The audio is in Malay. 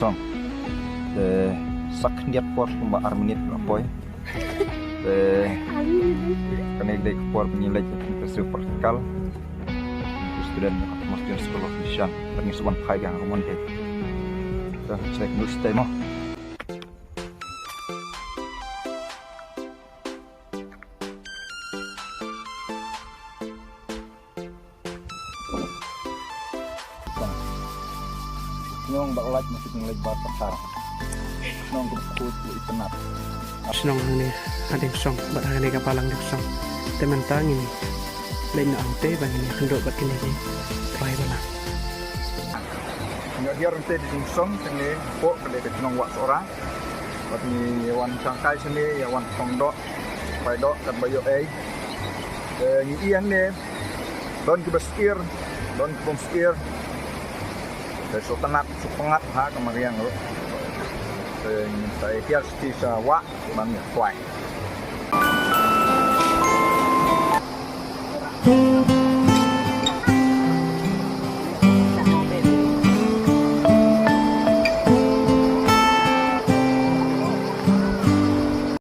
Xong sắc nhiệt por mà arminit là boy karena dia por penilai profesor vertikal student masih sekolah mission pengisuan kai yang rumon deh dah saya nus tema nong baklaj masih nilai bapak nong kut ipenat Senong ni ading song bat hari kapalang dik song teman tangin lain ang te bang ini kendo bat kini ni try bala nggak dia rente di song sini pok kali ke nong wak seorang bat ni wan cangkai sini ya wan songdok paidok dan bayo ni iang ni don ke basir don ke bomskir dari sotanat supengat ha kemariang lo saya hias di sawah banyak kuai.